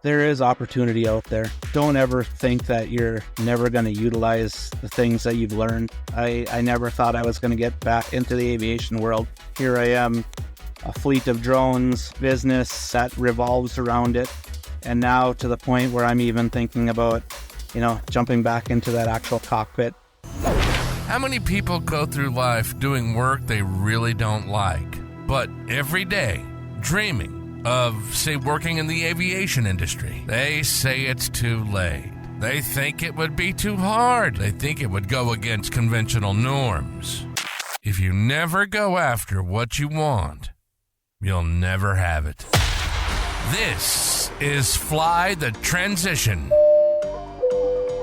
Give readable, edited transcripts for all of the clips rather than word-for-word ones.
There is opportunity out there. Don't ever think that you're never going to utilize the things that you've learned. I never thought I was going to get back into the aviation world. Here I am, a fleet of drones business that revolves around it. And now to the point where I'm even thinking about, jumping back into that actual cockpit. How many people go through life doing work they really don't like, but every day dreaming of, say, working in the aviation industry? They say it's too late. They think it would be too hard. They think it would go against conventional norms. If you never go after what you want, you'll never have it. This is Fly the Transition.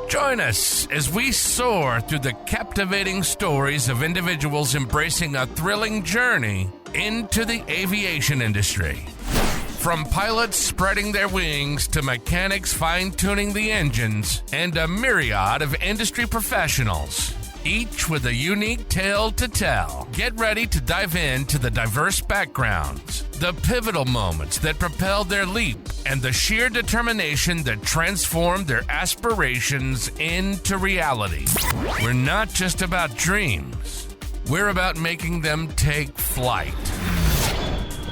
Join us as we soar through the captivating stories of individuals embracing a thrilling journey into the aviation industry. From pilots spreading their wings to mechanics fine-tuning the engines and a myriad of industry professionals, each with a unique tale to tell. Get ready to dive into the diverse backgrounds, the pivotal moments that propelled their leap, and the sheer determination that transformed their aspirations into reality. We're not just about dreams. We're about making them take flight.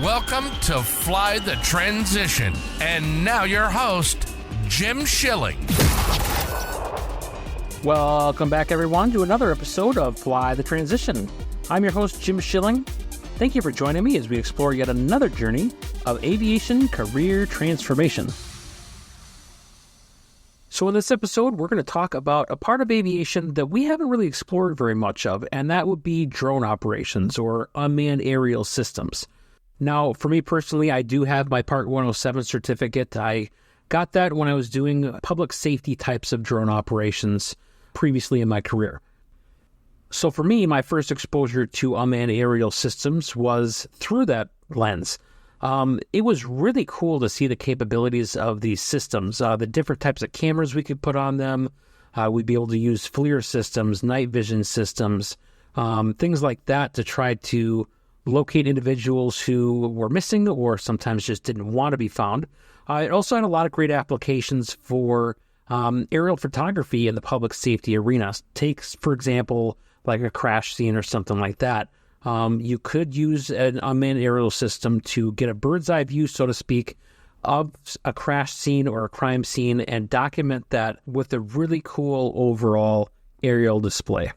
Welcome to Fly the Transition. And now your host, Jim Schilling. Welcome back, everyone, to another episode of Fly the Transition. I'm your host, Jim Schilling. Thank you for joining me as we explore yet another journey of aviation career transformation. So in this episode, we're going to talk about a part of aviation that we haven't really explored very much of, and that would be drone operations or unmanned aerial systems. Now, for me personally, I do have my Part 107 certificate. I got that when I was doing public safety types of drone operations previously in my career. So for me, my first exposure to unmanned aerial systems was through that lens. It was really cool to see the capabilities of these systems, the different types of cameras we could put on them. We'd be able to use FLIR systems, night vision systems, things like that to try to locate individuals who were missing or sometimes just didn't want to be found. It also had a lot of great applications for aerial photography in the public safety arena. Take, for example, like a crash scene or something like that. You could use an unmanned aerial system to get a bird's eye view, so to speak, of a crash scene or a crime scene and document that with a really cool overall aerial display.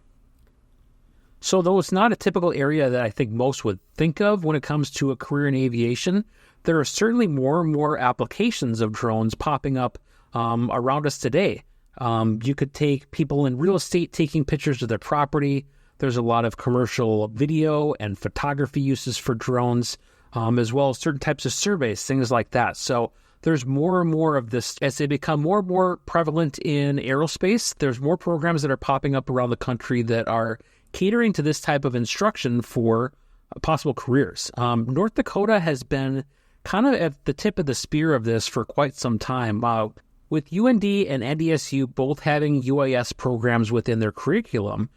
So though it's not a typical area that I think most would think of when it comes to a career in aviation, there are certainly more and more applications of drones popping up around us today. You could take people in real estate taking pictures of their property. There's a lot of commercial video and photography uses for drones, as well as certain types of surveys, things like that. So there's more and more of this as they become more and more prevalent in aerospace. There's more programs that are popping up around the country that are catering to this type of instruction for possible careers. North Dakota has been kind of at the tip of the spear of this for quite some time. With UND and NDSU both having UAS programs within their curriculum,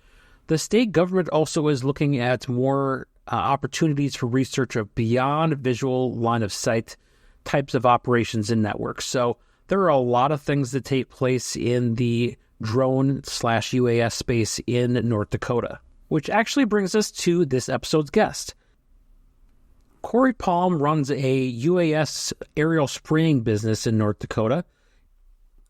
the state government also is looking at more opportunities for research of beyond visual line of sight types of operations and networks. So there are a lot of things that take place in the drone/UAS space in North Dakota, which actually brings us to this episode's guest. Cory Palm runs a UAS aerial spraying business in North Dakota.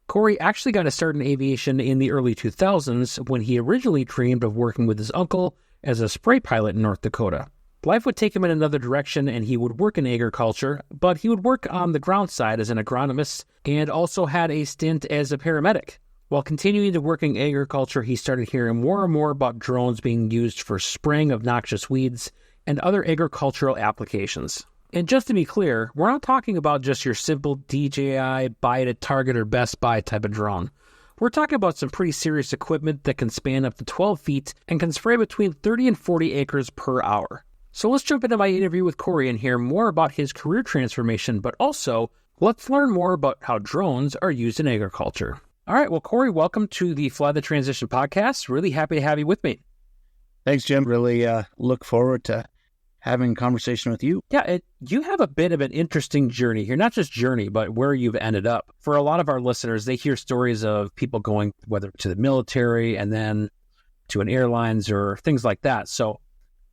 Cory actually got a start in aviation in the early 2000s when he originally dreamed of working with his uncle as a spray pilot in North Dakota. Life would take him in another direction and he would work in agriculture, but he would work on the ground side as an agronomist and also had a stint as a paramedic. While continuing to work in agriculture, he started hearing more and more about drones being used for spraying of noxious weeds and other agricultural applications. And just to be clear, we're not talking about just your simple DJI, buy it at Target or Best Buy type of drone. We're talking about some pretty serious equipment that can span up to 12 feet and can spray between 30 and 40 acres per hour. So let's jump into my interview with Cory and hear more about his career transformation, but also let's learn more about how drones are used in agriculture. All right, well, Cory, welcome to the Fly the Transition podcast. Really happy to have you with me. Thanks, Jim. Really look forward to having a conversation with you. Yeah, you have a bit of an interesting journey here. Not just journey, but where you've ended up. For a lot of our listeners, they hear stories of people going whether to the military and then to an airlines or things like that.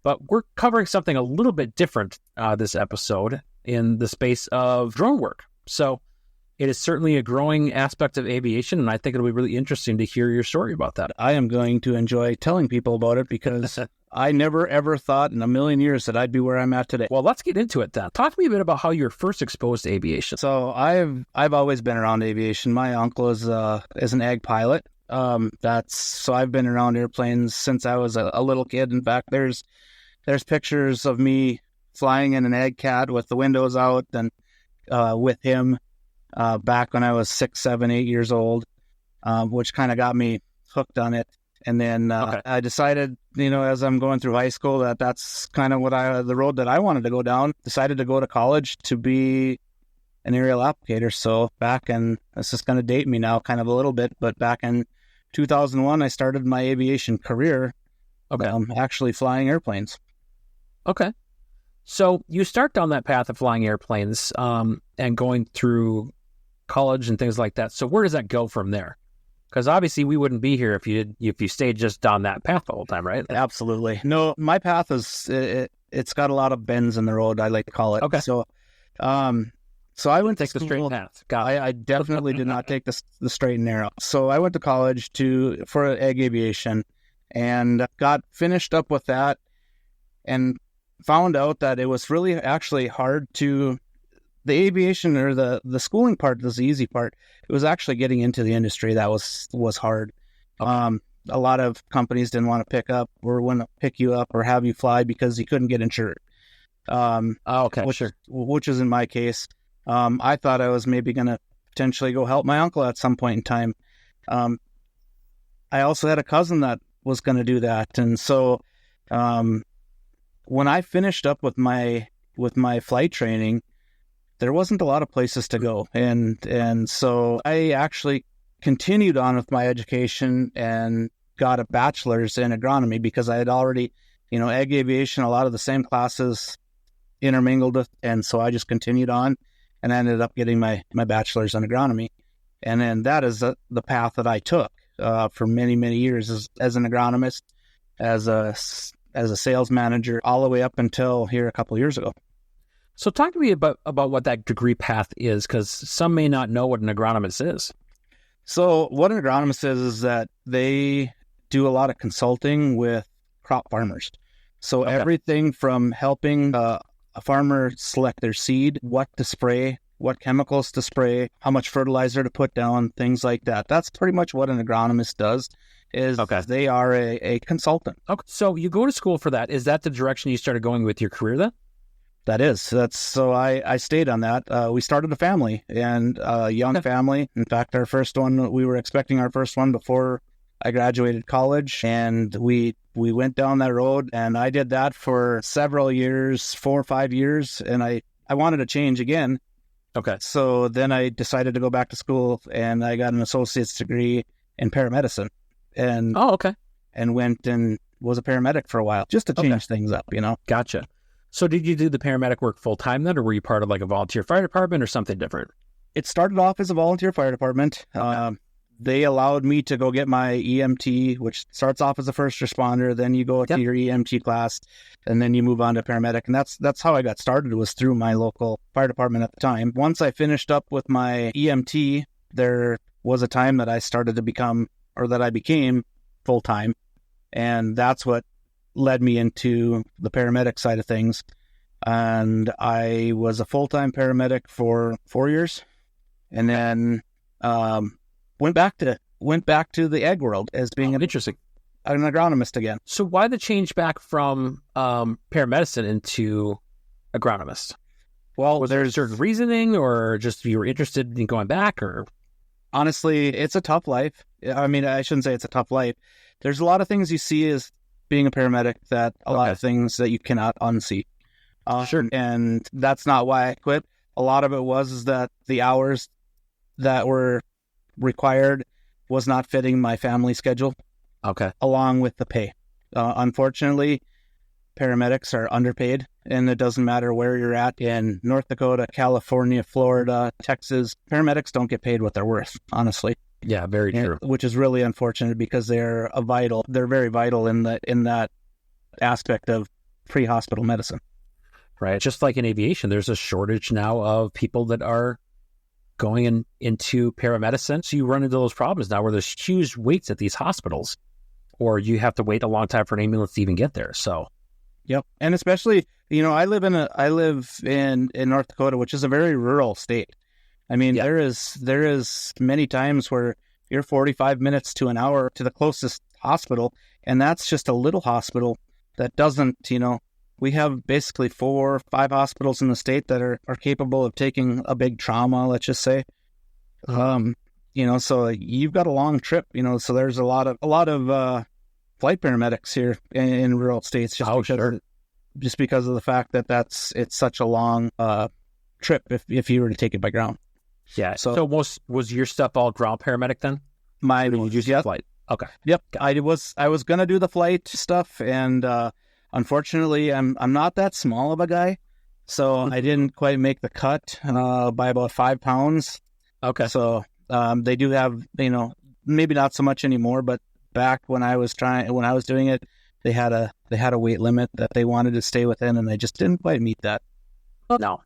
But we're covering something a little bit different this episode in the space of drone work. So it is certainly a growing aspect of aviation, and I think it'll be really interesting to hear your story about that. I am going to enjoy telling people about it because I never, ever thought in a million years that I'd be where I'm at today. Well, let's get into it then. Talk to me a bit about how you were first exposed to aviation. So I've always been around aviation. My uncle is an ag pilot. So I've been around airplanes since I was a little kid. In fact, there's pictures of me flying in an ag cat with the windows out and with him back when I was 6, 7, 8 years old, which kind of got me hooked on it. And then I decided, as I'm going through high school, that's kind of the road that I wanted to go down. Decided to go to college to be an aerial applicator. So this is going to date me now kind of a little bit, but back in 2001, I started my aviation career, actually flying airplanes. Okay. So you start down that path of flying airplanes and going through college and things like that. So where does that go from there? Because obviously we wouldn't be here if you stayed just down that path the whole time, right? Absolutely. No, my path it's got a lot of bends in the road, I like to call it. Okay. So I went take to the straight path. I definitely did not take the straight and narrow. So I went to college for ag aviation and got finished up with that and found out that it was really actually hard to the aviation or the schooling part was the easy part. It was actually getting into the industry that was hard. Okay. A lot of companies didn't want to pick you up or have you fly because you couldn't get insured. Which is in my case. I thought I was maybe going to potentially go help my uncle at some point in time. I also had a cousin that was going to do that. And so when I finished up with my flight training, there wasn't a lot of places to go. And so I actually continued on with my education and got a bachelor's in agronomy because I had already, ag aviation, a lot of the same classes intermingled with, and so I just continued on and I ended up getting my bachelor's in agronomy. And then that is the path that I took for many, many years as an agronomist, as a sales manager, all the way up until here a couple of years ago. So talk to me about what that degree path is, because some may not know what an agronomist is. So what an agronomist is that they do a lot of consulting with crop farmers. So everything from helping a farmer select their seed, what to spray, what chemicals to spray, how much fertilizer to put down, things like that. That's pretty much what an agronomist does. They are a consultant. Okay. So you go to school for that. Is that the direction you started going with your career then? That is. So I stayed on that. We started a family and a young family. In fact, we were expecting our first one before I graduated college, and we went down that road, and I did that for several years, 4 or 5 years, and I wanted to change again. Okay. So then I decided to go back to school, and I got an associate's degree in paramedicine. And and went and was a paramedic for a while, just to change things up, Gotcha. So did you do the paramedic work full time then, or were you part of like a volunteer fire department or something different? It started off as a volunteer fire department. Okay. They allowed me to go get my EMT, which starts off as a first responder. Then you go to your EMT class, and then you move on to paramedic. And that's how I got started, was through my local fire department at the time. Once I finished up with my EMT, there was a time that I became full time, and that's what led me into the paramedic side of things. And I was a full-time paramedic for 4 years, and then went back to the ag world as being an agronomist again. So why the change back from paramedicine into agronomist? Well, was there a certain reasoning, or just you were interested in going back? Or honestly, it's a tough life. I mean, I shouldn't say it's a tough life. There's a lot of things you see as being a paramedic, that a lot of things that you cannot unsee. Sure. And that's not why I quit. A lot of it was that the hours that were required was not fitting my family schedule. Okay. Along with the pay. Unfortunately, paramedics are underpaid. and it doesn't matter where you're at in North Dakota, California, Florida, Texas. Paramedics don't get paid what they're worth, honestly. Yeah, very true. Which is really unfortunate because they're very vital in that aspect of pre-hospital medicine. Right. Just like in aviation, there's a shortage now of people that are going into paramedicine. So you run into those problems now where there's huge waits at these hospitals, or you have to wait a long time for an ambulance to even get there. So, yep. And especially, I live in North Dakota, which is a very rural state. I mean, there is many times where you're 45 minutes to an hour to the closest hospital, and that's just a little hospital that doesn't, we have basically 4 or 5 hospitals in the state that are capable of taking a big trauma, let's just say. So you've got a long trip, so there's a lot of flight paramedics here in rural states just because of the fact that it's such a long trip if you were to take it by ground. Yeah. So was your stuff all ground paramedic then? Mine was just flight. Okay. Yep. I was going to do the flight stuff, and unfortunately, I'm not that small of a guy, so I didn't quite make the cut by about 5 pounds. Okay. So they do have, maybe not so much anymore, but back when I was doing it, they had a weight limit that they wanted to stay within, and I just didn't quite meet that. No.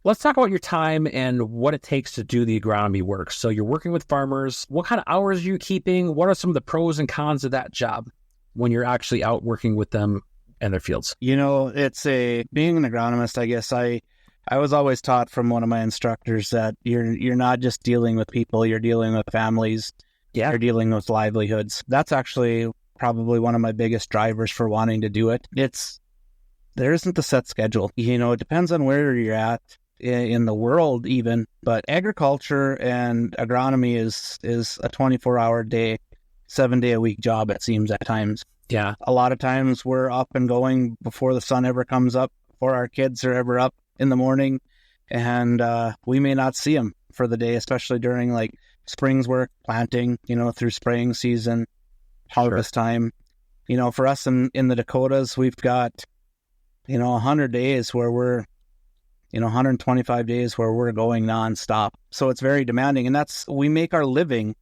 Let's talk about your time and what it takes to do the agronomy work. So you're working with farmers. What kind of hours are you keeping? What are some of the pros and cons of that job when you're actually out working with them in their fields? Being an agronomist, I guess I was always taught from one of my instructors that you're not just dealing with people, you're dealing with families. Yeah. You're dealing with livelihoods. That's actually probably one of my biggest drivers for wanting to do it. There isn't a set schedule. It depends on where you're at in the world even, but agriculture and agronomy is a 24-hour day, 7-day-a-week job, it seems at times. Yeah. A lot of times we're up and going before the sun ever comes up, before our kids are ever up in the morning, and we may not see them for the day, especially during like spring's work, planting, through spraying season, harvest time. For us in the Dakotas, we've got, 100 days where we're 125 days where we're going nonstop. So it's very demanding. And we make our living,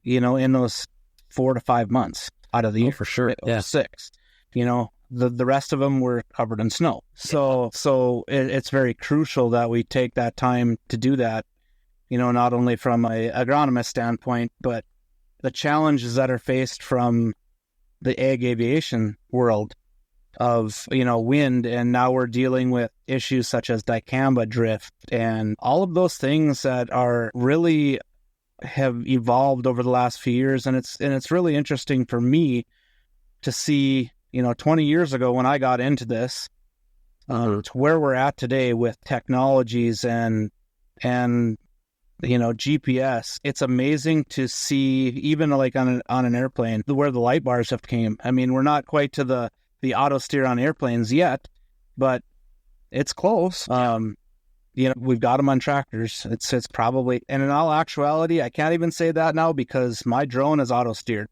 in those 4 to 5 months out of the year. For sure. Yeah. 6. The rest of them were covered in snow. So it's very crucial that we take that time to do that, not only from a agronomist standpoint, but the challenges that are faced from the ag aviation world of, wind. And now we're dealing with issues such as dicamba drift and all of those things that are really have evolved over the last few years. And it's really interesting for me to see, 20 years ago when I got into this, to where we're at today with technologies and GPS. It's amazing to see, even like on an airplane, where the light bars have came. I mean, we're not quite to the auto steer on airplanes yet, but it's close. We've got them on tractors. It's probably, and in all actuality, I can't even say that now because my drone is auto steered.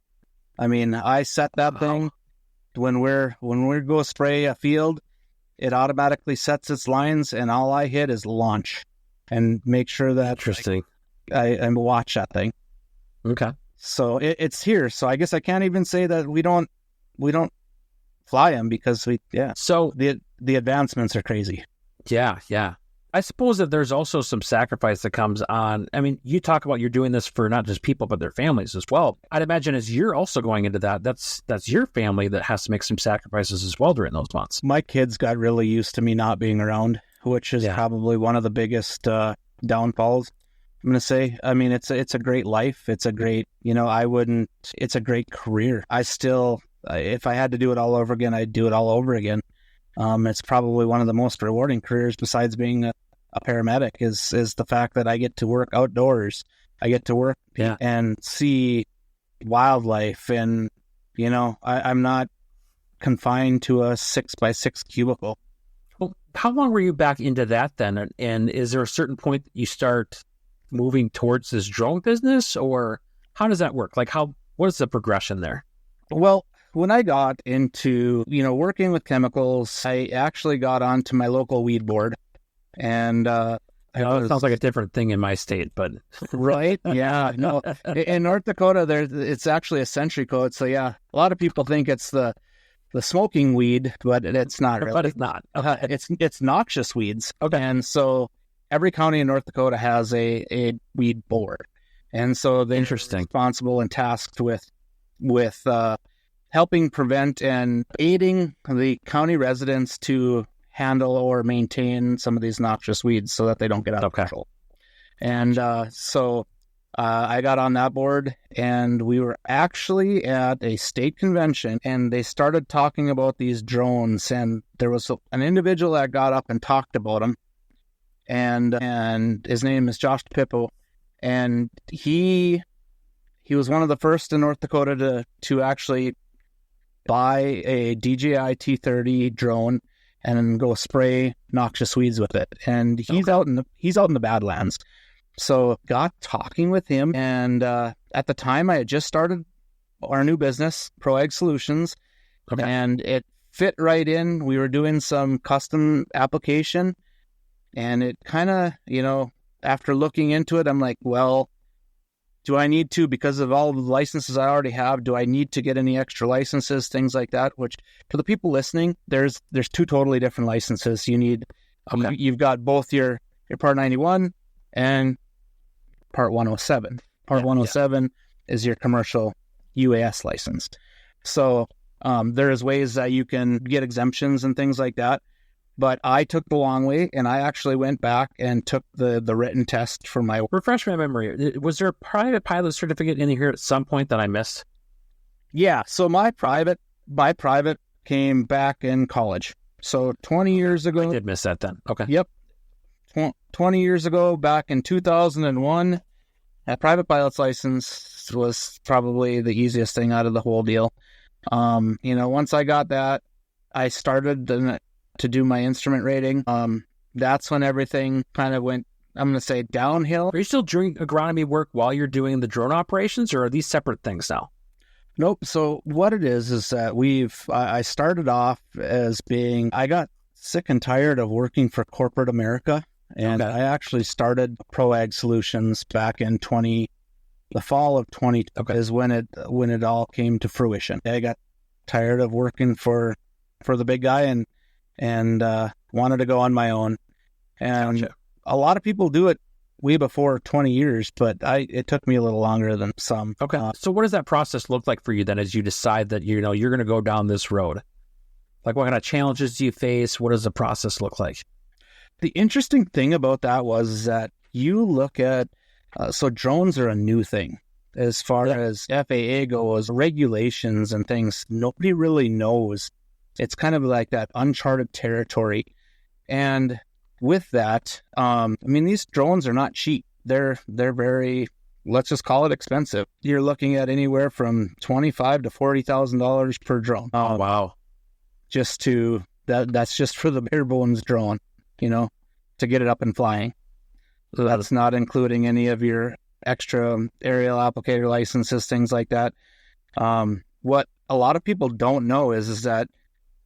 I mean, I set that thing when we go spray a field, it automatically sets its lines, and all I hit is launch and make sure that Interesting. I watch that thing. Okay. So it's here. So I guess I can't even say that we don't fly them because So the advancements are crazy. Yeah. Yeah. I suppose that there's also some sacrifice that comes on. I mean, you talk about you're doing this for not just people, but their families as well. I'd imagine as you're also going into that, that's your family that has to make some sacrifices as well during those months. My kids got really used to me not being around, which is probably one of the biggest downfalls, I'm going to say. I mean, it's a great life. It's a great, it's a great career. I still, if I had to do it all over again, I'd do it all over again. It's probably one of the most rewarding careers besides being a paramedic is the fact that I get to work outdoors. I get to work and see wildlife, and, I'm not confined to a 6x6 cubicle. Well, how long were you back into that then? And is there a certain point that you start moving towards this drone business, or how does that work? Like what is the progression there? Well, when I got into, working with chemicals, I actually got onto my local weed board. And it sounds like a different thing in my state, but right, yeah, no. In North Dakota, it's actually a century code. So yeah, a lot of people think it's the smoking weed, but it's not really. But it's not. Okay. It's noxious weeds. Okay. And so every county in North Dakota has a weed board, and so they're responsible and tasked with helping prevent and aiding the county residents to handle or maintain some of these noxious weeds so that they don't get out of control. And so I got on that board, and we were actually at a state convention, and they started talking about these drones, and there was an individual that got up and talked about them, and his name is Josh Pippo, and he was one of the first in North Dakota to actually buy a DJI T30 drone and go spray noxious weeds with it. And he's out in the Badlands. So got talking with him, and at the time I had just started our new business, Pro Ag Solutions, and it fit right in. We were doing some custom application, and it kind of, after looking into it, I'm like, well, do I need to, because of all the licenses I already have, do I need to get any extra licenses, things like that? Which, for the people listening, there's two totally different licenses. You need, you've got both your Part 91 and Part 107. Part 107 is your commercial UAS license. So there's ways that you can get exemptions and things like that. But I took the long way, and I actually went back and took the written test for my... Refresh my memory. Was there a private pilot certificate in here at some point that I missed? Yeah, so my private came back in college. So 20 years ago... I did miss that then. Okay. Yep. 20 years ago, back in 2001, a private pilot's license was probably the easiest thing out of the whole deal. Once I got that, I started to do my instrument rating. That's when everything kind of went, I'm going to say, downhill. Are you still doing agronomy work while you're doing the drone operations, or are these separate things now? Nope. So what it is that I started off as being, I got sick and tired of working for corporate America. And I actually started Pro Ag Solutions back in the fall of 20 is when it all came to fruition. I got tired of working for the big guy and wanted to go on my own. And a lot of people do it way before 20 years, but it took me a little longer than some. Okay. So what does that process look like for you then as you decide that, you're going to go down this road? Like, what kind of challenges do you face? What does the process look like? The interesting thing about that was that you look at, so drones are a new thing. As far as FAA goes, regulations and things, nobody really knows. It's kind of like that uncharted territory. And with that, these drones are not cheap. They're very, let's just call it expensive. You're looking at anywhere from $25,000 to $40,000 per drone. Oh, wow. That's just for the bare bones drone, to get it up and flying. So that's not including any of your extra aerial applicator licenses, things like that. What a lot of people don't know is that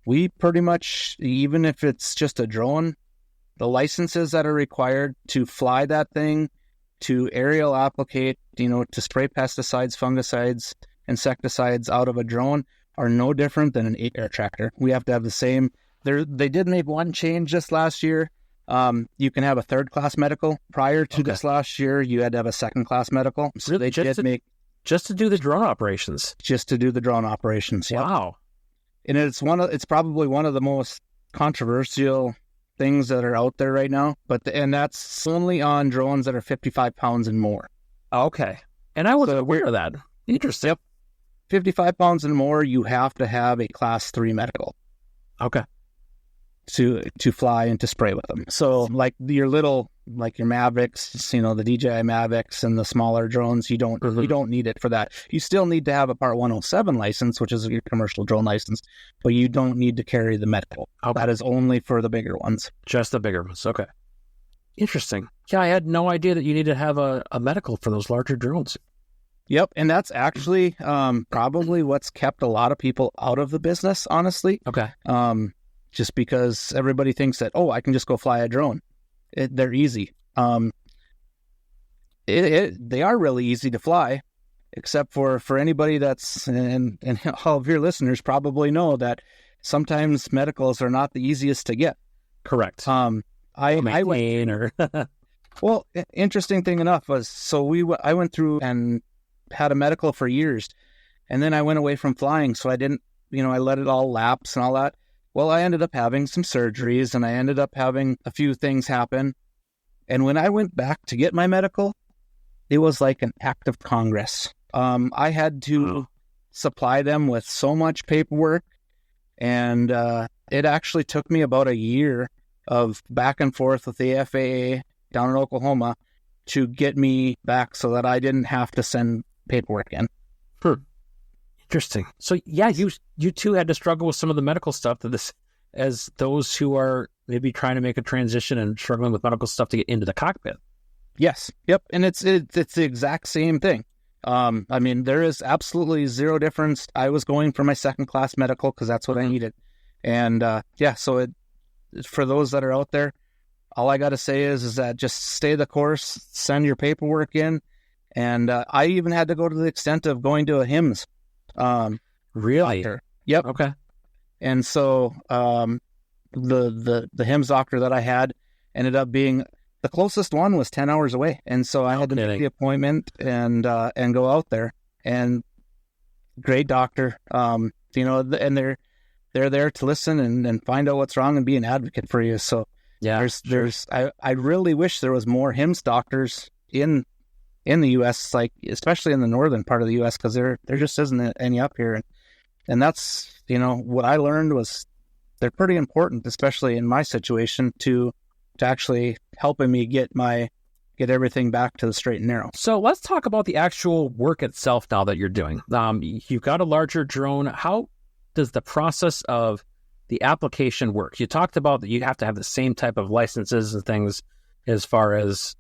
we pretty much, even if it's just a drone, the licenses that are required to fly that thing, to aerial applicate, to spray pesticides, fungicides, insecticides out of a drone are no different than an 8-air tractor. We have to have the same. They did make one change just last year. You can have a 3rd-class medical. Prior to this last year, you had to have a 2nd-class medical. So really? Just to do the drone operations. Just to do the drone operations. Yep. Wow. And it's probably one of the most controversial things that are out there right now. And that's only on drones that are 55 pounds and more. Okay. And I wasn't aware of that. Interesting. Yep. 55 pounds and more, you have to have a Class 3 medical. Okay. To fly and to spray with them. So like your Mavics, the DJI Mavics and the smaller drones, you don't need it for that. You still need to have a Part 107 license, which is your commercial drone license, but you don't need to carry the medical. Okay. That is only for the bigger ones. Just the bigger ones. Okay. Interesting. Yeah, I had no idea that you need to have a medical for those larger drones. Yep, and that's actually probably what's kept a lot of people out of the business, honestly. Okay. Just because everybody thinks that, I can just go fly a drone. They're easy. They are really easy to fly, except for anybody that's, and all of your listeners probably know that sometimes medicals are not the easiest to get. Correct. Well, interesting thing enough was, I went through and had a medical for years, and then I went away from flying, so I didn't, I let it all lapse and all that. Well, I ended up having some surgeries, and I ended up having a few things happen, and when I went back to get my medical, it was like an act of Congress. I had to supply them with so much paperwork, and it actually took me about a year of back and forth with the FAA down in Oklahoma to get me back so that I didn't have to send paperwork in. Interesting. So yeah, you too had to struggle with some of the medical stuff as those who are maybe trying to make a transition and struggling with medical stuff to get into the cockpit. Yes. Yep. And it's the exact same thing. I mean, there is absolutely zero difference. I was going for my second class medical because that's what I needed. And so for those that are out there, all I got to say is that just stay the course, send your paperwork in. And I even had to go to the extent of going to a HIMSS. Really? Doctor. Yep. Okay. And so the HIMSS doctor that I had ended up being, the closest one was 10 hours away. And so I had to make the appointment and go out there. And great doctor, and they're there to listen and find out what's wrong and be an advocate for you. So yeah, I really wish there was more HIMSS doctors in the U.S., like especially in the northern part of the U.S., because there just isn't any up here. And that's, what I learned was they're pretty important, especially in my situation, to actually helping me get everything back to the straight and narrow. So let's talk about the actual work itself now that you're doing. You've got a larger drone. How does the process of the application work? You talked about that you have to have the same type of licenses and things as far as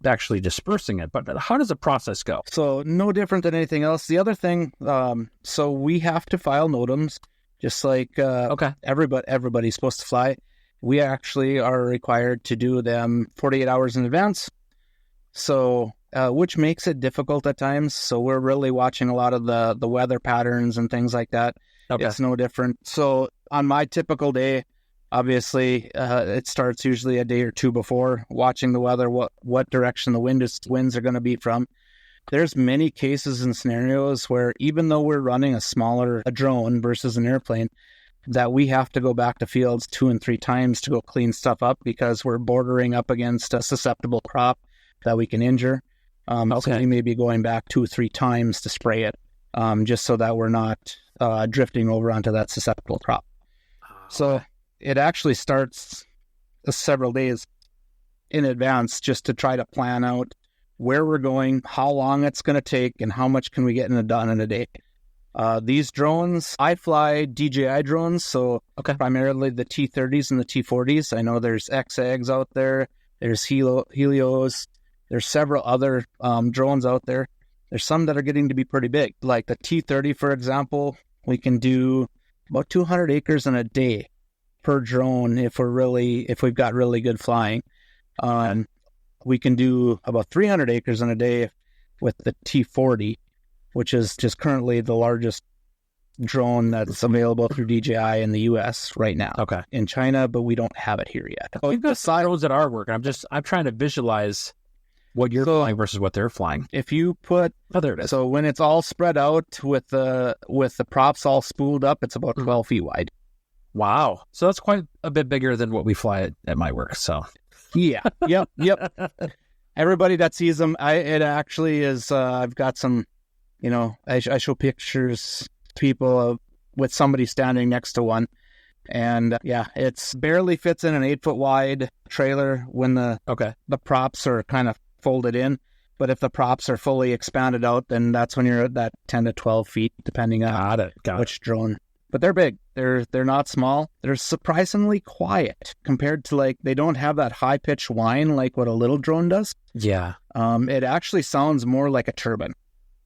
actually dispersing it, but how does the process go? So no different than anything else. The other thing, so we have to file NOTAMs, just like everybody's supposed to fly. We actually are required to do them 48 hours in advance, so which makes it difficult at times. So we're really watching a lot of the weather patterns and things like that. Okay. It's no different. So on my typical day, obviously, it starts usually a day or two before, watching the weather, what direction the winds are going to be from. There's many cases and scenarios where even though we're running a drone versus an airplane, that we have to go back to fields 2 and 3 times to go clean stuff up because we're bordering up against a susceptible crop that we can injure. So we may be going back 2 or 3 times to spray it, just so that we're not drifting over onto that susceptible crop. So it actually starts several days in advance just to try to plan out where we're going, how long it's going to take, and how much can we get done in a day. These drones, I fly DJI drones, so primarily the T-30s and the T-40s. I know there's XEGs out there, there's Helios, there's several other drones out there. There's some that are getting to be pretty big. Like the T-30, for example, we can do about 200 acres in a day per drone if we've got really good flying. We can do about 300 acres in a day with the T-40, which is just currently the largest drone that's available through DJI in the U.S. right now. Okay. In China, but we don't have it here yet. We've got drones that are working. I'm trying to visualize what you're flying versus what they're flying. If you put, there it is. So when it's all spread out with the props all spooled up, it's about 12 feet wide. Wow. So that's quite a bit bigger than what we fly at my work. So yeah. Yep. Everybody that sees them, it actually is, I've got some, I show pictures to people with somebody standing next to one. And it's barely fits in an 8-foot wide trailer when the props are kind of folded in. But if the props are fully expanded out, then that's when you're at that 10 to 12 feet, depending on which drone. But they're big. They're not small. They're surprisingly quiet compared to they don't have that high pitched whine like what a little drone does. Yeah. It actually sounds more like a turbine.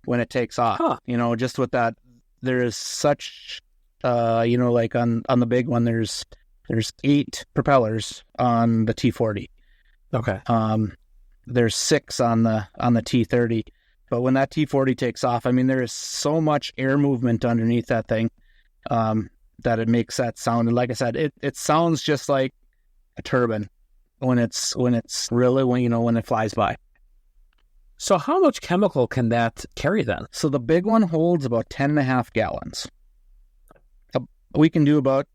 when it takes off. Huh. Just with that, there is such, like on the big one, there's 8 propellers on the T40. Okay. There's 6 on the T30. But when that T40 takes off, I mean, there is so much air movement underneath that thing that it makes that sound. And like I said, it sounds just like a turbine when it's really, when it flies by. So how much chemical can that carry then? So the big one holds about 10.5 gallons. We can do about,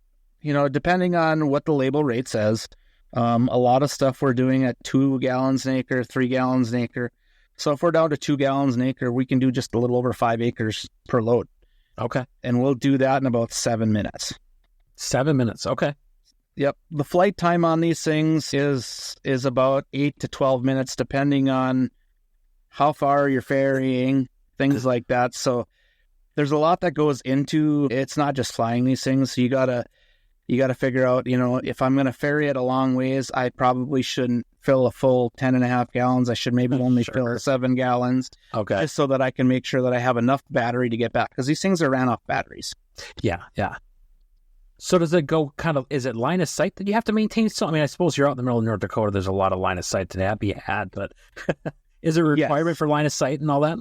depending on what the label rate says, a lot of stuff we're doing at 2 gallons an acre, 3 gallons an acre. So if we're down to 2 gallons an acre, we can do just a little over 5 acres per load. Okay. And we'll do that in about 7 minutes. 7 minutes. Okay. Yep. The flight time on these things is about 8 to 12 minutes, depending on how far you're ferrying, things like that. So there's a lot that goes into, it's not just flying these things. So you gotta figure out, if I'm going to ferry it a long ways, I probably shouldn't fill a full 10.5 gallons. I should maybe only fill 7 gallons. Okay. Just so that I can make sure that I have enough battery to get back. Because these things are ran off batteries. Yeah. So does it go is it line of sight that you have to maintain? So, I mean, I suppose you're out in the middle of North Dakota. There's a lot of line of sight to be had, but is there a requirement for line of sight and all that?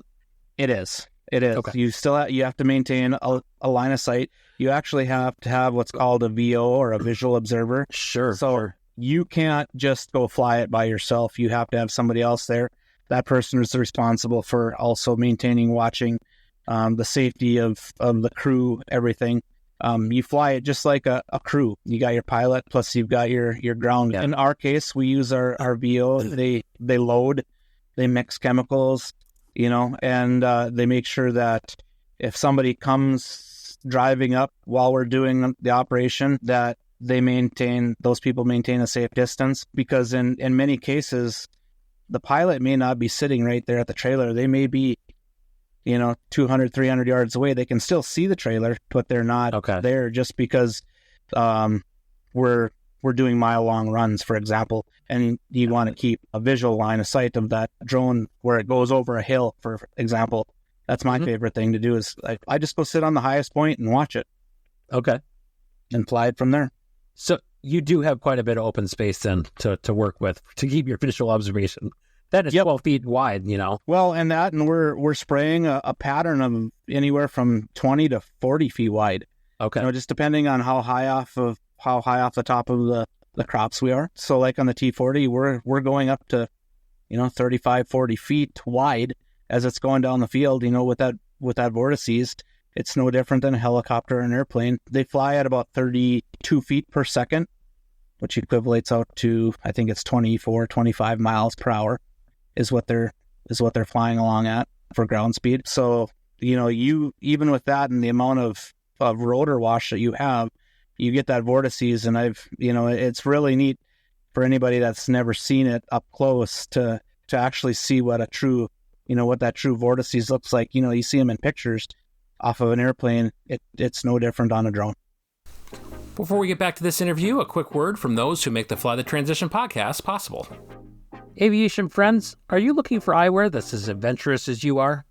It is. Okay. You have to maintain a line of sight. You actually have to have what's called a VO, or a visual observer. Sure. You can't just go fly it by yourself. You have to have somebody else there. That person is responsible for also maintaining, watching the safety of the crew, everything. You fly it just like a crew. You got your pilot, plus you've got your ground. Yeah. In our case, we use our VO. They load, they mix chemicals, and they make sure that if somebody comes driving up while we're doing the operation, that those people maintain a safe distance, because in many cases, the pilot may not be sitting right there at the trailer. They may be, 200, 300 yards away. They can still see the trailer, but they're not there, just because we're doing mile-long runs, for example, and you want to keep a visual line of sight of that drone where it goes over a hill, for example. That's my favorite thing to do, is I just go sit on the highest point and watch it. Okay. And fly it from there. So you do have quite a bit of open space then to work with to keep your visual observation. That is 12 feet wide, Well, and we're spraying a pattern of anywhere from 20 to 40 feet wide. Okay. Just depending on how high off the top of the crops we are. So like on the T40, we're going up to, 35, 40 feet wide as it's going down the field, with that vortices. It's no different than a helicopter or an airplane. They fly at about 32 feet per second, which equivalates out to, I think it's 24, 25 miles per hour is what they're flying along at for ground speed. So, you, even with that and the amount of rotor wash that you have, you get that vortices, and it's really neat for anybody that's never seen it up close to actually see what a true, what that true vortices looks like. You see them in pictures off of an airplane. It's no different on a drone. Before we get back to this interview, a quick word from those who make the Fly the Transition podcast possible. Aviation friends, are you looking for eyewear that's as adventurous as you are?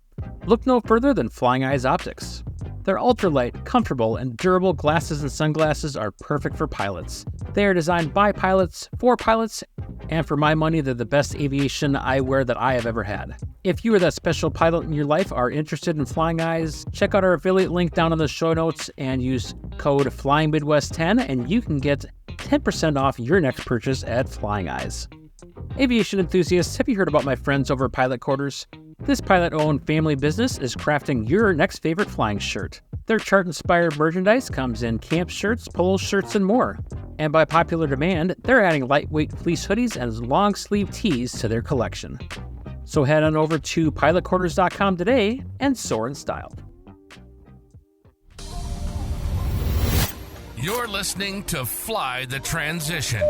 Look no further than Flying Eyes Optics. Their ultralight, comfortable, and durable glasses and sunglasses are perfect for pilots. They are designed by pilots, for pilots, and for my money, they're the best aviation eyewear that I have ever had. If you or that special pilot in your life are interested in Flying Eyes, check out our affiliate link down in the show notes and use code FlyingMidwest10 and you can get 10% off your next purchase at Flying Eyes. Aviation enthusiasts, have you heard about my friends over at Pilot Quarters? This pilot-owned family business is crafting your next favorite flying shirt. Their chart-inspired merchandise comes in camp shirts, polo shirts, and more. And by popular demand, they're adding lightweight fleece hoodies and long-sleeve tees to their collection. So head on over to pilotquarters.com today and soar in style. You're listening to Fly the Transition.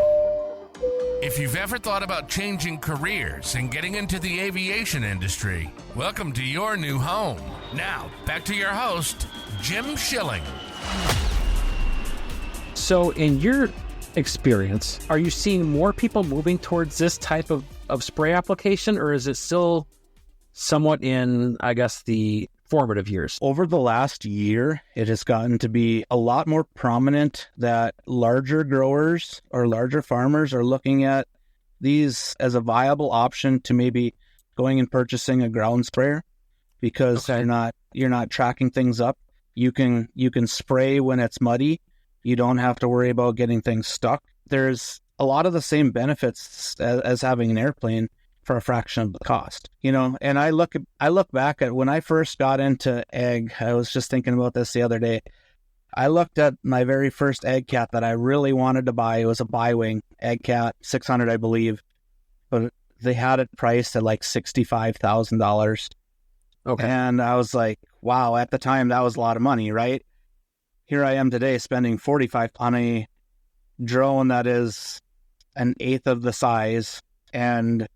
If you've ever thought about changing careers and getting into the aviation industry, welcome to your new home. Now, back to your host, Jim Schilling. So in your experience, are you seeing more people moving towards this type of spray application, or is it still somewhat in, I guess, the formative years? Over the last year, it has gotten to be a lot more prominent that larger growers or larger farmers are looking at these as a viable option to maybe going and purchasing a ground sprayer, because you're not tracking things up. You can spray when it's muddy. You don't have to worry about getting things stuck. There's a lot of the same benefits as having an airplane for a fraction of the cost, and I look back at when I first got into ag. I was just thinking about this the other day. I looked at my very first ag cat that I really wanted to buy. It was a bi-wing ag cat, 600, I believe, but they had it priced at like $65,000. Okay. And I was like, wow, at the time that was a lot of money, right? Here I am today spending $45,000 on a drone that is an eighth of the size, and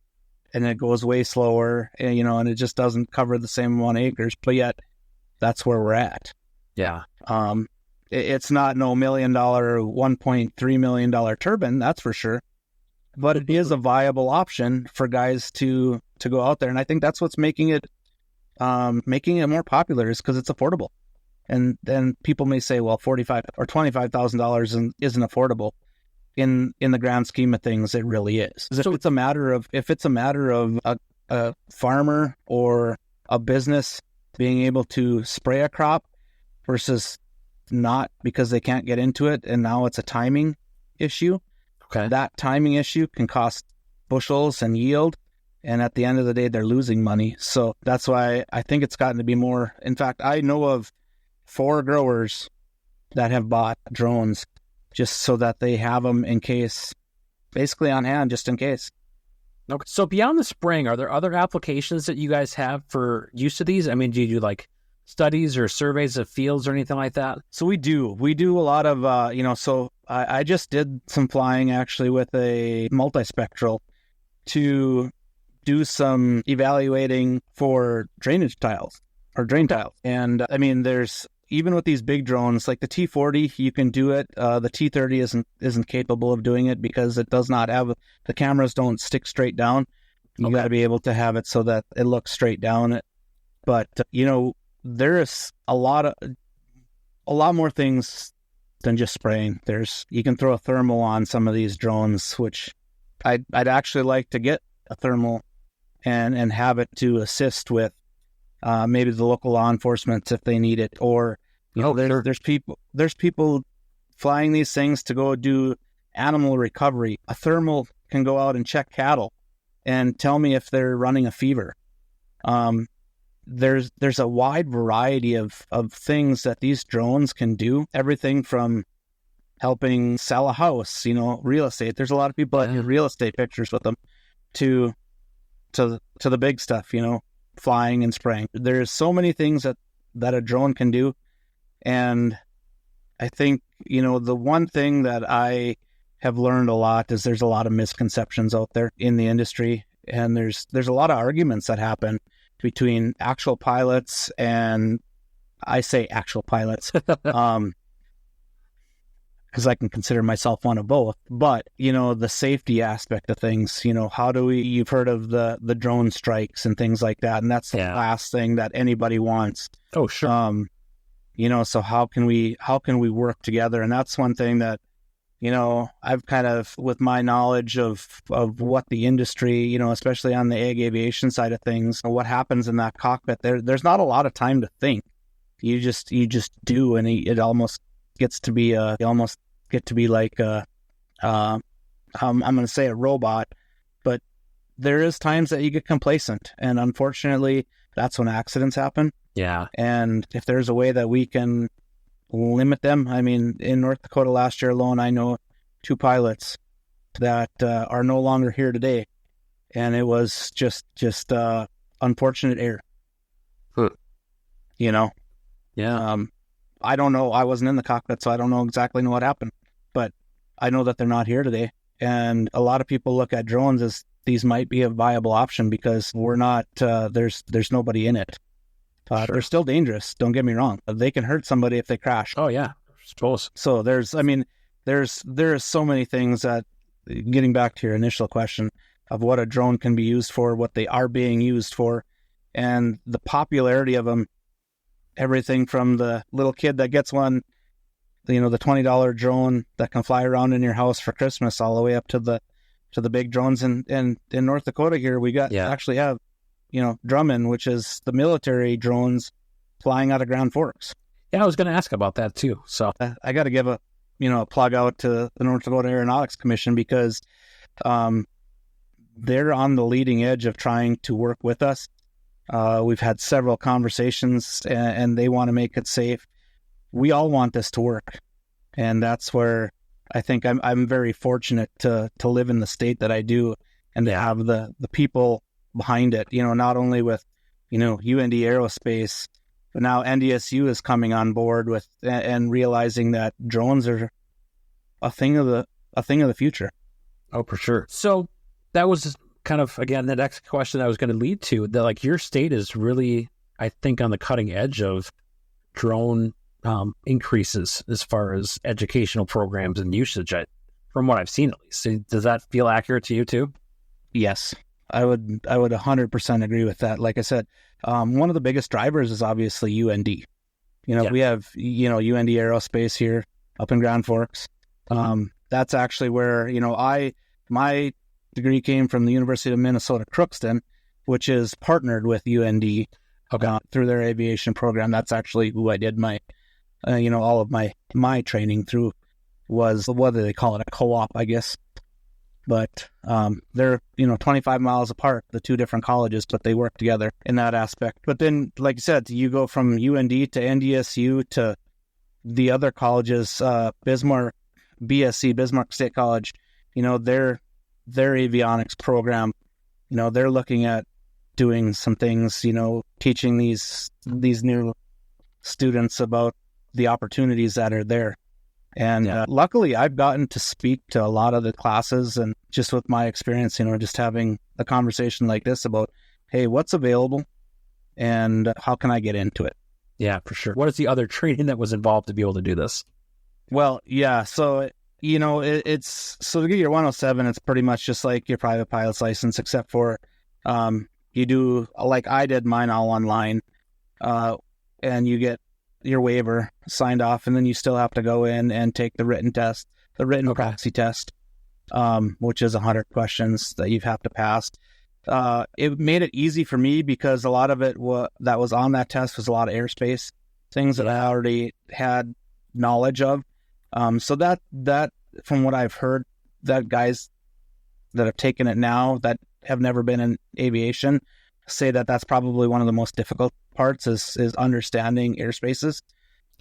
it goes way slower, and it just doesn't cover the same amount of acres, but yet that's where we're at. Yeah. It's not no $1 million, $1.3 million turbine, that's for sure, but it is a viable option for guys to go out there. And I think that's what's making it more popular, is because it's affordable. And then people may say, well, $45,000 or $25,000 isn't affordable. In the grand scheme of things, it really is. So if it's a matter of a farmer or a business being able to spray a crop versus not, because they can't get into it, and now it's a timing issue. Okay. That timing issue can cost bushels and yield, and at the end of the day, they're losing money. So that's why I think it's gotten to be more. In fact, I know of 4 growers that have bought drones just so that they have them in case, basically on hand, just in case. Okay. So beyond the spraying, are there other applications that you guys have for use of these? I mean, do you do like studies or surveys of fields or anything like that? So we do a lot of, so I just did some flying actually with a multispectral to do some evaluating for drainage tiles or drain tiles. And I mean, even with these big drones, like the T40, you can do it. The T30 isn't capable of doing it because it does not have, the cameras don't stick straight down. You got to be able to have it so that it looks straight down. But there is a lot more things than just spraying. You can throw a thermal on some of these drones, which I'd actually like to get a thermal and have it to assist with maybe the local law enforcement if they need it, or there's people flying these things to go do animal recovery. A thermal can go out and check cattle and tell me if they're running a fever. There's a wide variety of things that these drones can do. Everything from helping sell a house, real estate. There's a lot of people that do real estate pictures with them, to the big stuff, flying and spraying. There's so many things that a drone can do. And I think, the one thing that I have learned a lot is there's a lot of misconceptions out there in the industry. And there's a lot of arguments that happen between actual pilots, and I say actual pilots, because I can consider myself one of both. But, the safety aspect of things, you've heard of the drone strikes and things like that. And that's the last thing that anybody wants. Oh, sure. So how can we work together? And that's one thing that, I've kind of, with my knowledge of what the industry, especially on the aviation side of things, what happens in that cockpit, there's not a lot of time to think. You just do. And it almost gets to be like I'm going to say a robot, but there is times that you get complacent, and unfortunately that's when accidents happen. Yeah. And if there's a way that we can limit them, I mean, in North Dakota last year alone, I know 2 pilots that are no longer here today, and it was just unfortunate error. Yeah. I don't know. I wasn't in the cockpit, so I don't know exactly what happened, but I know that they're not here today. And a lot of people look at drones as these might be a viable option because we're not, there's nobody in it. Sure. They're still dangerous. Don't get me wrong. They can hurt somebody if they crash. Oh yeah, I suppose. So there are so many things that, getting back to your initial question of what a drone can be used for, what they are being used for, and the popularity of them, everything from the little kid that gets one, the $20 drone that can fly around in your house for Christmas, all the way up to the big drones. And in North Dakota here, we actually have, Drummond, which is the military drones flying out of Grand Forks. Yeah, I was going to ask about that too. So I got to give a plug out to the North Dakota Aeronautics Commission, because they're on the leading edge of trying to work with us. We've had several conversations, and they want to make it safe. We all want this to work, and that's where I think I'm very fortunate to live in the state that I do, and to have the people behind it. Not only with UND Aerospace, but now NDSU is coming on board with and realizing that drones are a thing of the future. Oh, for sure. So that was kind of, again, the next question I was going to lead to, that like your state is really, I think, on the cutting edge of drone increases as far as educational programs and usage, from what I've seen at least. So does that feel accurate to you too? Yes, I would 100% agree with that. Like I said, one of the biggest drivers is obviously UND. We have, UND Aerospace here up in Grand Forks. That's actually where, my degree came from the University of Minnesota Crookston, which is partnered with UND through their aviation program. That's actually who I did my, all of my training through. Was, what do they call it, a co-op, I guess. But they're 25 miles apart, the two different colleges, but they work together in that aspect. But then, like you said, you go from UND to NDSU to the other colleges, Bismarck State College. Their avionics program, they're looking at doing some things, teaching these new students about the opportunities that are there. And luckily, I've gotten to speak to a lot of the classes, and just with my experience, just having a conversation like this about, hey, what's available and how can I get into it? Yeah, for sure. What is the other training that was involved to be able to do this? Well, yeah. So, it's so to get your 107, it's pretty much just like your private pilot's license, except for you do, like I did mine all online, and you get your waiver signed off, and then you still have to go in and take the written test, the written proxy test, which is 100 questions that you have to pass. It made it easy for me because a lot of it that was on that test was a lot of airspace things that I already had knowledge of. So that from what I've heard, that guys that have taken it now that have never been in aviation say that that's probably one of the most difficult parts is understanding airspaces.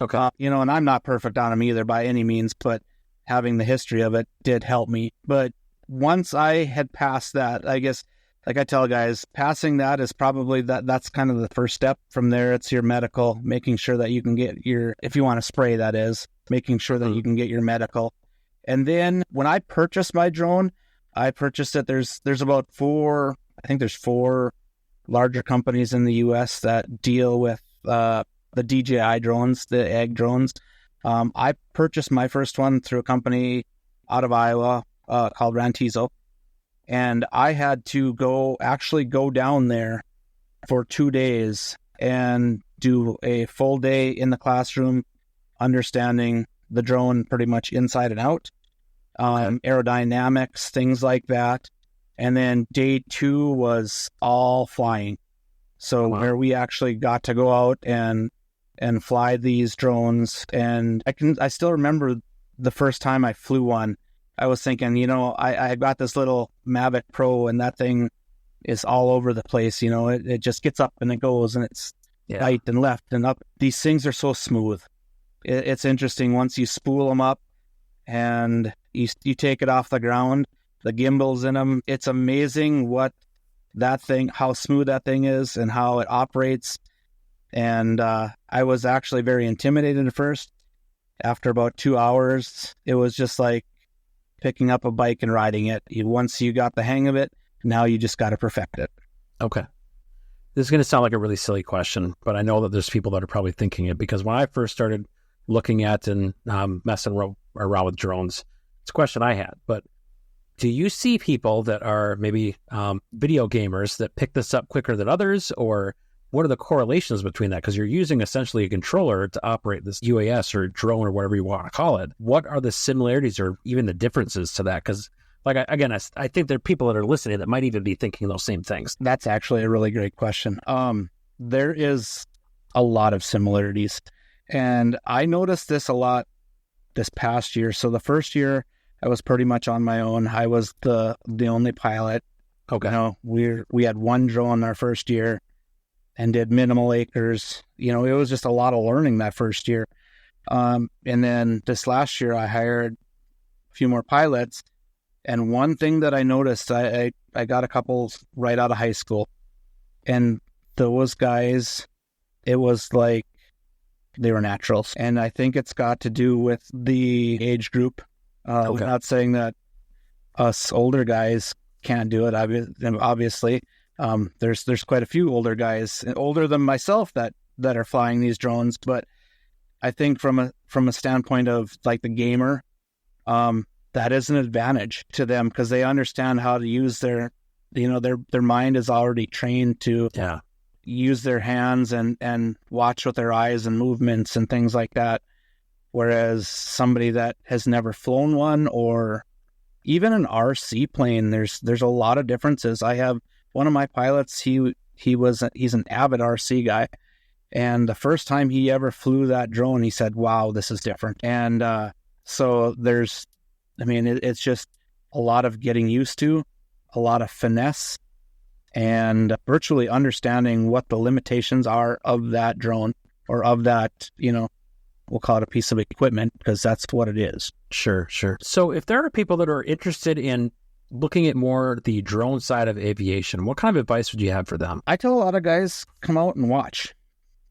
Okay. And I'm not perfect on them either by any means, but having the history of it did help me. But once I had passed that, I guess, like I tell guys, passing that is probably that's kind of the first step. From there, it's your medical, making sure that you can get if you want to spray, that is, making sure that you can get your medical. And then when I purchased my drone, I purchased it. There's about four larger companies in the U.S. that deal with the DJI drones, the egg drones. I purchased my first one through a company out of Iowa called Rantizo, and I had to go down there for 2 days and do a full day in the classroom, understanding the drone pretty much inside and out, aerodynamics, things like that. And then day 2 was all flying. So where we actually got to go out and fly these drones. And I still remember the first time I flew one, I was thinking, I got this little Mavic Pro, and that thing is all over the place. It just gets up and it goes, and it's right and left and up. These things are so smooth. It's interesting once you spool them up and you take it off the ground, the gimbals in them. It's amazing how smooth that thing is and how it operates. And I was actually very intimidated at first. After about 2 hours, it was just like picking up a bike and riding it. Once you got the hang of it, now you just got to perfect it. Okay. This is going to sound like a really silly question, but I know that there's people that are probably thinking it, because when I first started looking at and messing around with drones, it's a question I had. But Do you see people that are maybe video gamers that pick this up quicker than others, or what are the correlations between that? Because you're using essentially a controller to operate this UAS or drone or whatever you want to call it. What are the similarities or even the differences to that? Because, I think there are people that are listening that might even be thinking those same things. That's actually a really great question. There is a lot of similarities, and I noticed this a lot this past year. So the first year, I was pretty much on my own. I was the only pilot. Okay. You know, we had one drone our first year and did minimal acres. You know, it was just a lot of learning that first year. And then this last year, I hired a few more pilots. And one thing that I noticed, I got a couple right out of high school. And those guys, it was like they were naturals. And I think it's got to do with the age group. Okay. Not saying that us older guys can't do it. Obviously, there's quite a few older guys, older than myself, that are flying these drones. But I think from a standpoint of like the gamer, that is an advantage to them because they understand how to use their mind is already trained to use their hands and watch with their eyes and movements and things like that. Whereas somebody that has never flown one, or even an RC plane, there's a lot of differences. I have one of my pilots, he's an avid RC guy. And the first time he ever flew that drone, he said, wow, this is different. And so it's just a lot of getting used to, a lot of finesse, and virtually understanding what the limitations are of that drone or of that, we'll call it a piece of equipment because that's what it is. Sure. So if there are people that are interested in looking at more the drone side of aviation, what kind of advice would you have for them? I tell a lot of guys, come out and watch,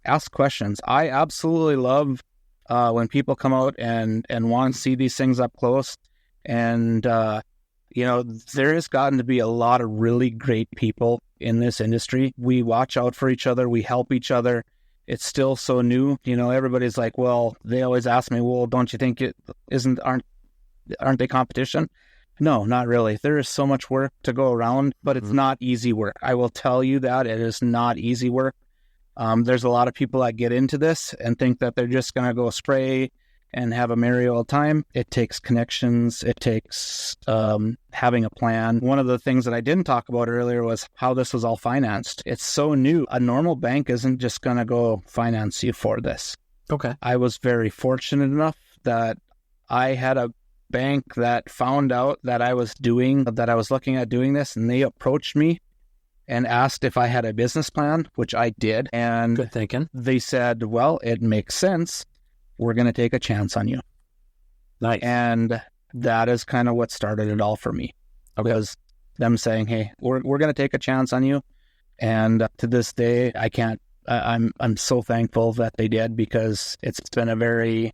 ask questions. I absolutely love when people come out and want to see these things up close. And, there has gotten to be a lot of really great people in this industry. We watch out for each other. We help each other. It's still so new. Everybody's like, well, they always ask me, well, don't you think aren't they competition? No, not really. There is so much work to go around, but it's not easy work. I will tell you that it is not easy work. There's a lot of people that get into this and think that they're just going to go spray and have a merry old time. It takes connections. It takes having a plan. One of the things that I didn't talk about earlier was how this was all financed. It's so new. A normal bank isn't just going to go finance you for this. Okay. I was very fortunate enough that I had a bank that found out that I was looking at doing this, and they approached me and asked if I had a business plan, which I did. And good thinking. They said, well, it makes sense. We're going to take a chance on you. Nice. And that is kind of what started it all for me. Okay. Was them saying, hey, we're going to take a chance on you. And to this day, I'm so thankful that they did, because it's been a very,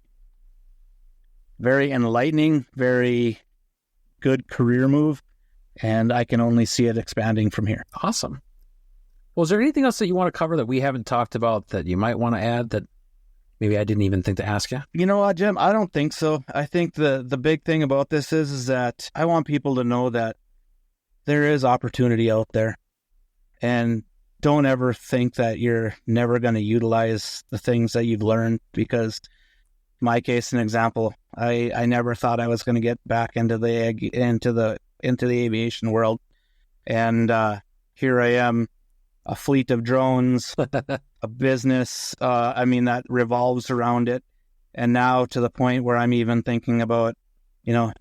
very enlightening, very good career move. And I can only see it expanding from here. Awesome. Well, is there anything else that you want to cover that we haven't talked about that you might want to add that maybe I didn't even think to ask you? You know what, Jim? I don't think so. I think the big thing about this is that I want people to know that there is opportunity out there. And don't ever think that you're never going to utilize the things that you've learned, because my case, an example, I never thought I was going to get back into the aviation world. And here I am, a fleet of drones, a business, that revolves around it. And now to the point where I'm even thinking about,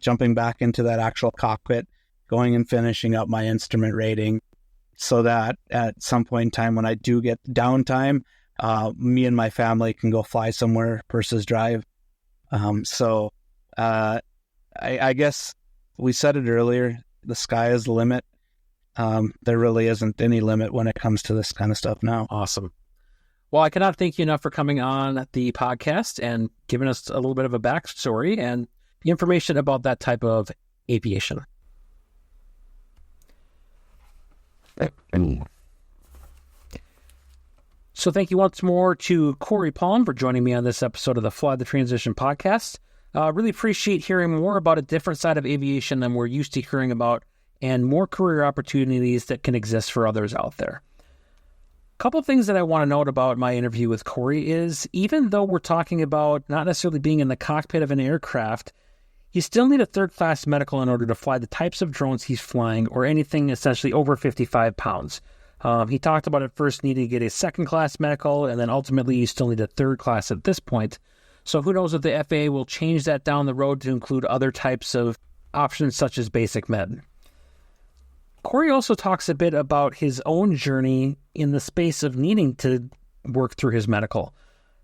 jumping back into that actual cockpit, going and finishing up my instrument rating, so that at some point in time when I do get downtime, me and my family can go fly somewhere versus drive. I guess we said it earlier, the sky is the limit. There really isn't any limit when it comes to this kind of stuff now. Awesome. Well, I cannot thank you enough for coming on the podcast and giving us a little bit of a backstory and information about that type of aviation. So thank you once more to Cory Palm for joining me on this episode of the Fly the Transition podcast. Really appreciate hearing more about a different side of aviation than we're used to hearing about, and more career opportunities that can exist for others out there. A couple of things that I want to note about my interview with Cory is, even though we're talking about not necessarily being in the cockpit of an aircraft, you still need a third-class medical in order to fly the types of drones he's flying, or anything essentially over 55 pounds. He talked about at first needing to get a second-class medical, and then ultimately you still need a third class at this point. So who knows if the FAA will change that down the road to include other types of options such as basic med. Cory also talks a bit about his own journey in the space of needing to work through his medical.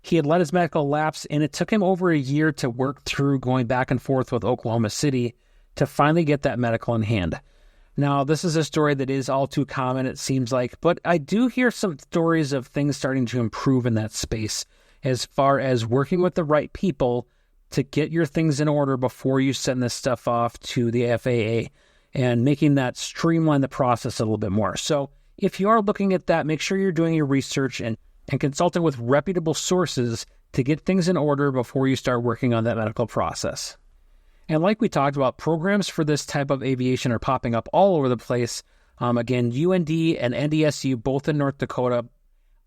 He had let his medical lapse, and it took him over a year to work through going back and forth with Oklahoma City to finally get that medical in hand. Now, this is a story that is all too common, it seems like, but I do hear some stories of things starting to improve in that space as far as working with the right people to get your things in order before you send this stuff off to the FAA, and making that streamline the process a little bit more. So if you are looking at that, make sure you're doing your research and consulting with reputable sources to get things in order before you start working on that medical process. And like we talked about, programs for this type of aviation are popping up all over the place. Again, UND and NDSU, both in North Dakota,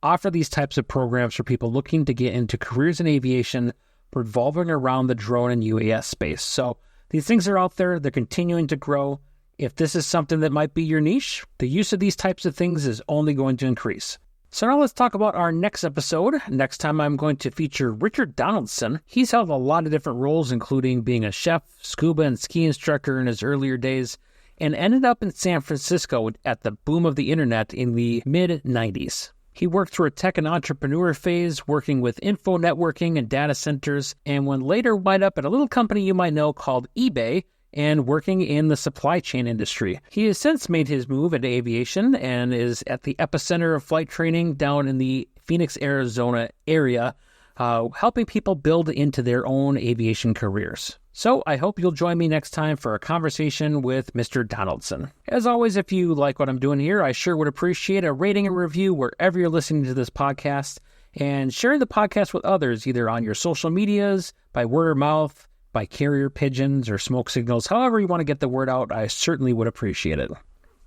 offer these types of programs for people looking to get into careers in aviation revolving around the drone and UAS space. So these things are out there. They're continuing to grow. If this is something that might be your niche, the use of these types of things is only going to increase. So now let's talk about our next episode. Next time I'm going to feature Richard Donaldson. He's held a lot of different roles, including being a chef, scuba and ski instructor in his earlier days, and ended up in San Francisco at the boom of the internet in the mid-90s. He worked through a tech and entrepreneur phase, working with info networking and data centers, and would later wind up at a little company you might know called eBay, and working in the supply chain industry. He has since made his move into aviation and is at the epicenter of flight training down in the Phoenix, Arizona area, helping people build into their own aviation careers. So I hope you'll join me next time for a conversation with Mr. Donaldson. As always, if you like what I'm doing here, I sure would appreciate a rating and review wherever you're listening to this podcast, and sharing the podcast with others, either on your social medias, by word of mouth, by carrier pigeons or smoke signals. However you want to get the word out, I certainly would appreciate it.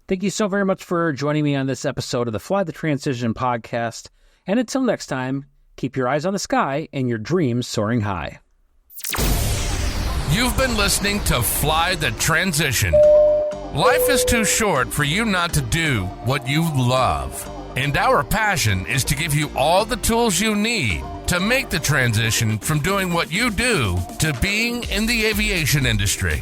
Thank you so very much for joining me on this episode of the Fly the Transition podcast. And until next time, keep your eyes on the sky and your dreams soaring high. You've been listening to Fly the Transition. Life is too short for you not to do what you love. And our passion is to give you all the tools you need to make the transition from doing what you do to being in the aviation industry.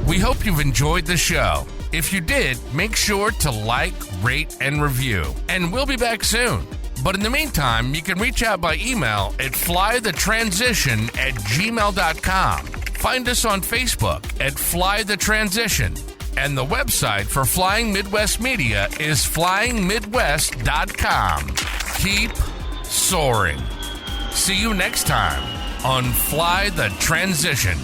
We hope you've enjoyed the show. If you did, make sure to like, rate, and review. And we'll be back soon. But in the meantime, you can reach out by email at flythetransition@gmail.com. Find us on Facebook at Fly the Transition. And the website for Flying Midwest Media is flyingmidwest.com. Keep soaring. See you next time on Fly the Transition.